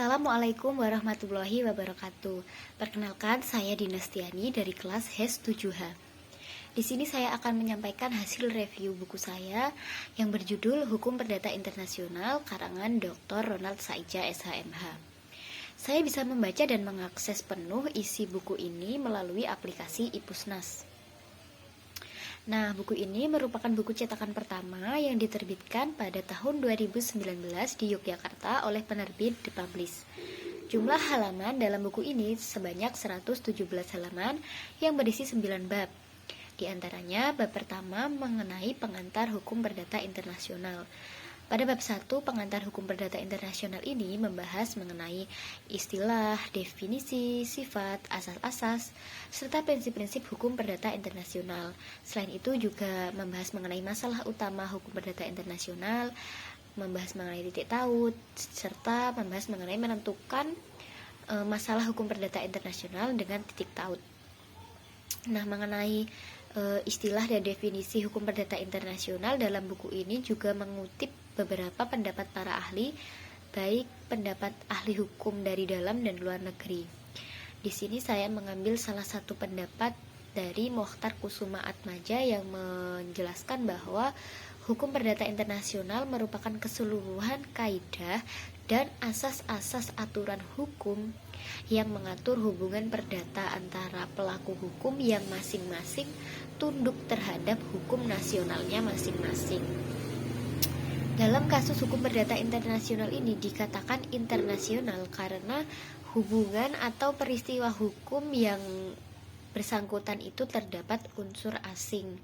Assalamualaikum warahmatullahi wabarakatuh. Perkenalkan, saya Dinastiani dari kelas HES 7H. Di sini saya akan menyampaikan hasil review buku saya yang berjudul Hukum Perdata Internasional karangan Dr. Ronald Saidja SHMH. Saya bisa membaca dan mengakses penuh isi buku ini melalui aplikasi iPusnas. Nah, buku ini merupakan buku cetakan pertama yang diterbitkan pada tahun 2019 di Yogyakarta oleh penerbit The Publish. Jumlah halaman dalam buku ini sebanyak 117 halaman yang berisi 9 bab. Di antaranya, bab pertama mengenai pengantar hukum perdata internasional. Pada bab 1, pengantar hukum perdata internasional ini membahas mengenai istilah, definisi, sifat, asas-asas, serta prinsip-prinsip hukum perdata internasional. Selain itu juga membahas mengenai masalah utama hukum perdata internasional, membahas mengenai titik taut, serta membahas mengenai menentukan masalah hukum perdata internasional dengan titik taut. Nah, mengenai istilah dan definisi hukum perdata internasional dalam buku ini juga mengutip beberapa pendapat para ahli, baik pendapat ahli hukum dari dalam dan luar negeri. Di sini saya mengambil salah satu pendapat dari Mokhtar Kusuma Atmaja yang menjelaskan bahwa hukum perdata internasional merupakan keseluruhan kaidah dan asas-asas aturan hukum yang mengatur hubungan perdata antara pelaku hukum yang masing-masing tunduk terhadap hukum nasionalnya masing-masing. Dalam kasus hukum perdata internasional ini dikatakan internasional karena hubungan atau peristiwa hukum yang bersangkutan itu terdapat unsur asing.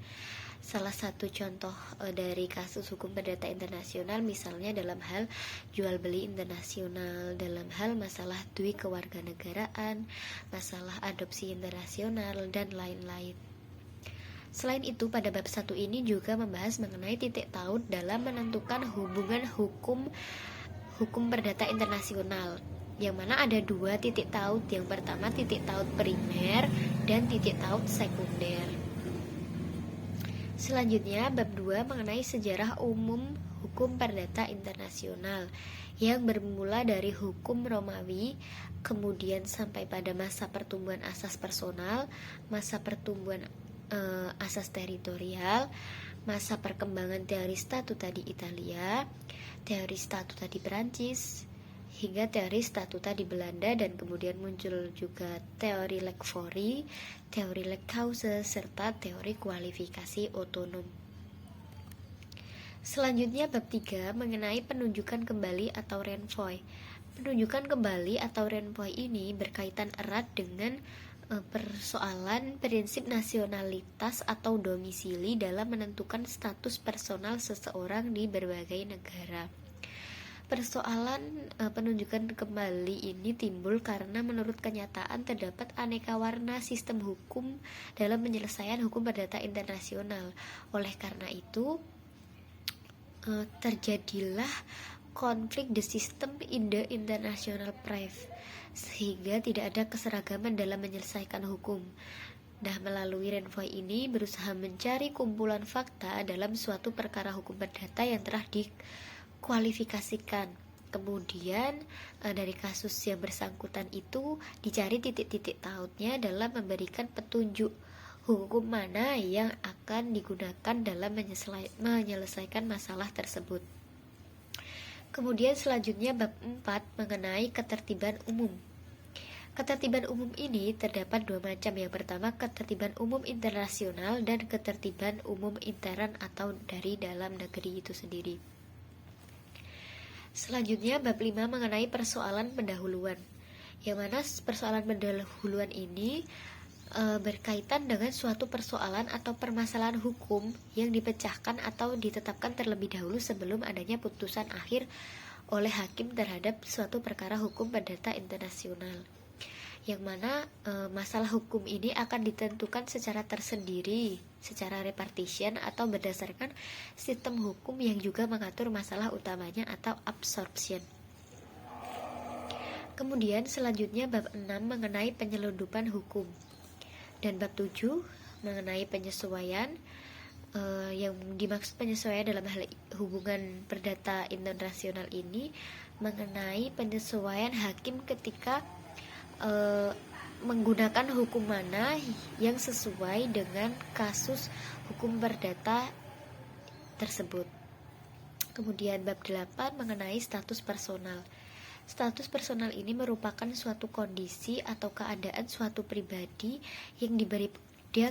Salah satu contoh dari kasus hukum perdata internasional misalnya dalam hal jual beli internasional, dalam hal masalah dui kewarganegaraan, masalah adopsi internasional, dan lain-lain. Selain itu, pada bab 1 ini juga membahas mengenai titik taut dalam menentukan hubungan hukum perdata internasional, yang mana ada dua titik taut. Yang pertama titik taut primer dan titik taut sekunder. Selanjutnya, bab 2 mengenai sejarah umum hukum perdata internasional yang bermula dari hukum Romawi, kemudian sampai pada masa pertumbuhan asas personal, masa pertumbuhan asas teritorial, masa perkembangan teori statuta di Italia, teori statuta di Perancis, hingga teori statuta di Belanda, dan kemudian muncul juga teori leg fori, teori leg cause, serta teori kualifikasi otonom. Selanjutnya bab 3 mengenai penunjukan kembali atau renvoi. Penunjukan kembali atau renvoi ini berkaitan erat dengan persoalan prinsip nasionalitas atau domisili dalam menentukan status personal seseorang di berbagai negara. Persoalan penunjukan kembali ini timbul karena menurut kenyataan terdapat aneka warna sistem hukum dalam penyelesaian hukum perdata internasional. Oleh karena itu, terjadilah konflik the system in the international practice, sehingga tidak ada keseragaman dalam menyelesaikan hukum. Nah, melalui renvoi ini berusaha mencari kumpulan fakta dalam suatu perkara hukum perdata yang telah dikualifikasikan. Kemudian dari kasus yang bersangkutan itu dicari titik-titik tautnya dalam memberikan petunjuk hukum mana yang akan digunakan dalam menyelesaikan masalah tersebut. Kemudian selanjutnya bab 4 mengenai ketertiban umum. Ketertiban umum ini terdapat dua macam. Yang pertama ketertiban umum internasional dan ketertiban umum intern atau dari dalam negeri itu sendiri. Selanjutnya bab 5 mengenai persoalan pendahuluan, yang mana persoalan pendahuluan ini berkaitan dengan suatu persoalan atau permasalahan hukum yang dipecahkan atau ditetapkan terlebih dahulu sebelum adanya putusan akhir oleh hakim terhadap suatu perkara hukum perdata internasional, yang mana masalah hukum ini akan ditentukan secara tersendiri, secara repartition atau berdasarkan sistem hukum yang juga mengatur masalah utamanya atau absorption. Kemudian selanjutnya bab 6 mengenai penyelundupan hukum, dan bab 7 mengenai penyesuaian yang dimaksud penyesuaian dalam hal hubungan perdata internasional ini mengenai penyesuaian hakim ketika menggunakan hukum mana yang sesuai dengan kasus hukum perdata tersebut. Kemudian bab 8 mengenai status personal. Status personal ini merupakan suatu kondisi atau keadaan suatu pribadi yang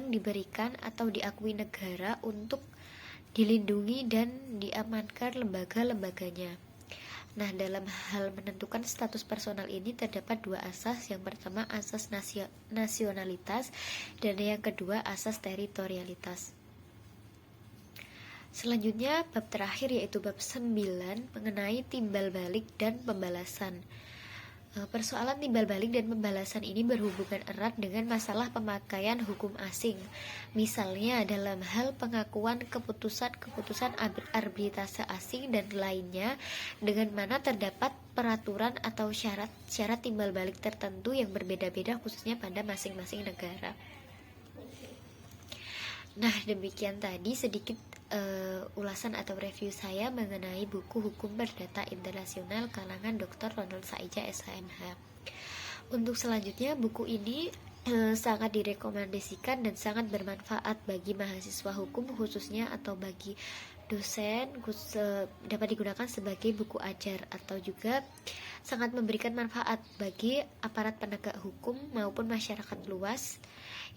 diberikan atau diakui negara untuk dilindungi dan diamankan lembaga-lembaganya. Nah, dalam hal menentukan status personal ini terdapat dua asas. Yang pertama asas nasionalitas dan yang kedua asas teritorialitas. Selanjutnya bab terakhir yaitu bab 9 mengenai timbal balik dan pembalasan. Persoalan timbal balik dan pembalasan ini berhubungan erat dengan masalah pemakaian hukum asing. Misalnya dalam hal pengakuan keputusan arbitrase asing dan lainnya, dengan mana terdapat peraturan atau syarat timbal balik tertentu yang berbeda-beda khususnya pada masing-masing negara. Nah, demikian tadi sedikit ulasan atau review saya mengenai buku Hukum Perdata Internasional kalangan Dr. Ronald Saidja SHMH. Untuk selanjutnya, buku ini sangat direkomendasikan dan sangat bermanfaat bagi mahasiswa hukum khususnya atau bagi dosen, dapat digunakan sebagai buku ajar atau juga sangat memberikan manfaat bagi aparat penegak hukum maupun masyarakat luas,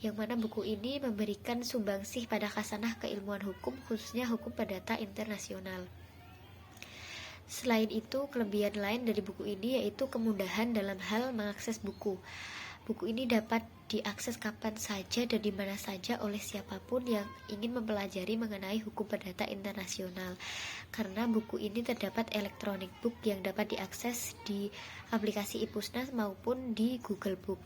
yang mana buku ini memberikan sumbangsih pada khasanah keilmuan hukum khususnya hukum perdata internasional. Selain itu, kelebihan lain dari buku ini yaitu kemudahan dalam hal mengakses buku. Buku ini dapat diakses kapan saja dan di mana saja oleh siapapun yang ingin mempelajari mengenai hukum perdata internasional. Karena buku ini terdapat electronic book yang dapat diakses di aplikasi iPusnas maupun di Google Book.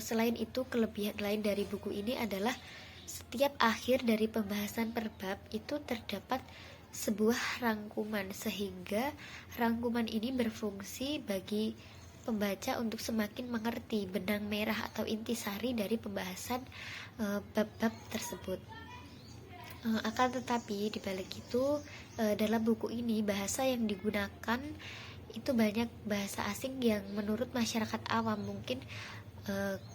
Selain itu, kelebihan lain dari buku ini adalah setiap akhir dari pembahasan per bab itu terdapat sebuah rangkuman, sehingga rangkuman ini berfungsi bagi pembaca untuk semakin mengerti benang merah atau intisari dari pembahasan bab-bab tersebut. Akan tetapi di balik itu, dalam buku ini bahasa yang digunakan itu banyak bahasa asing yang menurut masyarakat awam mungkin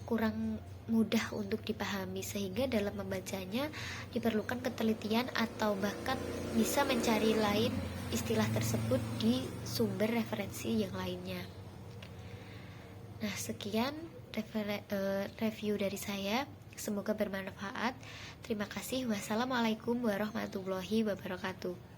kurang mudah untuk dipahami, sehingga dalam membacanya diperlukan ketelitian atau bahkan bisa mencari lain istilah tersebut di sumber referensi yang lainnya. Nah, sekian review dari saya, semoga bermanfaat. Terima kasih. Wassalamualaikum warahmatullahi wabarakatuh.